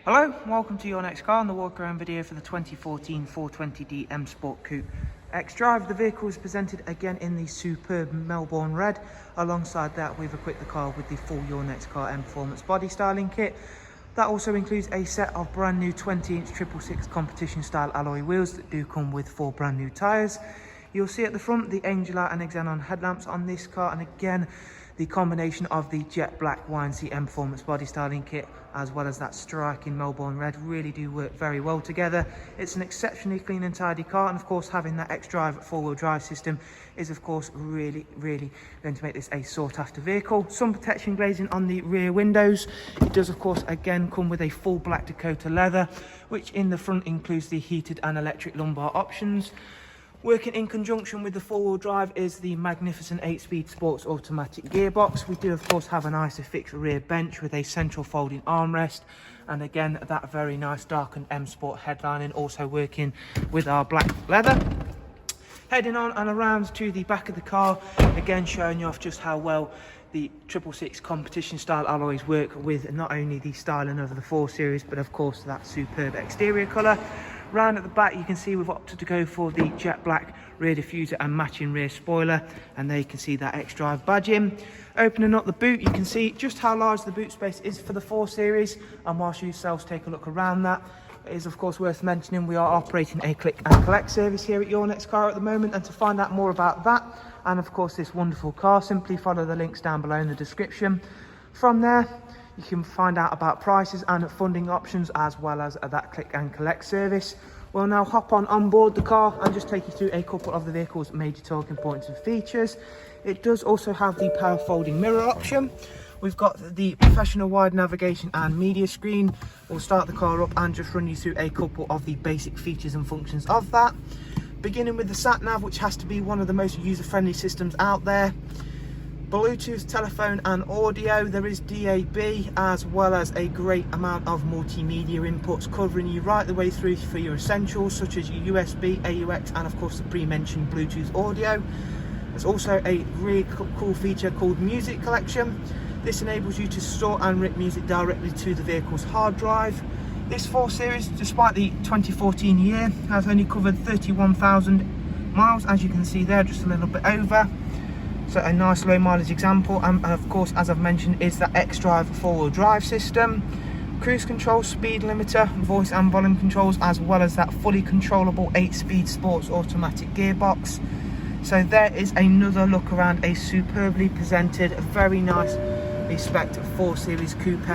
Hello, welcome to your next car and the walk around video for the 2014 420d M Sport Coupe XDRIVE. The vehicle is presented again in the superb Melbourne red. Alongside that, we've equipped the car with the full Your Next Car M Performance body styling kit. That also includes a set of brand new 20-inch 666 competition style alloy wheels that do come with 4 brand new tyres. You'll see at the front the Angel Light and xenon headlamps on this car, and again the combination of the jet black YNC Mperformance body styling kit as well as that striking Melbourne red really do work very well together. It's an exceptionally clean and tidy car, and of course having that XDRIVE four-wheel drive system is of course really going to make this a sought after vehicle. Sun protection glazing on the rear windows. It does of course again come with a full black Dakota leather, which in the front includes the heated and electric lumbar options. Working in conjunction with the four-wheel drive is the magnificent 8-speed sports automatic gearbox. We do of course have an ISOFIX rear bench with a central folding armrest, and again that very nice darkened M Sport headlining, also working with our black leather. Heading on and around to the back of the car, again showing you off just how well the 666 competition style alloys work with not only the styling of the 4 Series but of course that superb exterior colour. Round at the back you can see we've opted to go for the jet black rear diffuser and matching rear spoiler, and there you can see that XDRIVE badging. Opening up the boot, you can see just how large the boot space is for the 4 Series, and whilst you yourselves take a look around that, it is of course worth mentioning we are operating a click and collect service here at Your Next Car at the moment, and to find out more about that and of course this wonderful car, simply follow the links down below in the description. From there you can find out about prices and funding options as well as that click and collect service. We'll now hop on board the car and just take you through a couple of the vehicle's major talking points and features. It does also have the power folding mirror option. We've got the professional wide navigation and media screen. We'll start the car up and just run you through a couple of the basic features and functions of that. Beginning with the sat nav, which has to be one of the most user-friendly systems out there. Bluetooth, telephone and audio. There is DAB as well as a great amount of multimedia inputs covering you right the way through for your essentials such as your USB, AUX and of course the pre-mentioned Bluetooth audio. There's also a really cool feature called Music Collection. This enables you to store and rip music directly to the vehicle's hard drive. This 4 Series, despite the 2014 year, has only covered 31,000 miles, as you can see there, just a little bit over. So a nice low mileage example, and of course as I've mentioned is that XDRIVE four-wheel drive system. Cruise control, speed limiter, voice and volume controls, as well as that fully controllable 8-speed sports automatic gearbox. So there is another look around a superbly presented, very nice spec 4 Series Coupe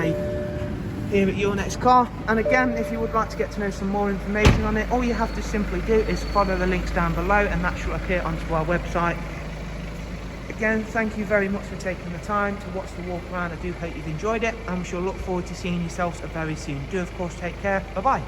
here at Your Next Car. And again, if you would like to get to know some more information on it, all you have to simply do is follow the links down below and that should appear onto our website. Again, thank you very much for taking the time to watch the walk around. I do hope you've enjoyed it, and we shall look forward to seeing yourselves very soon. Do of course take care. Bye bye.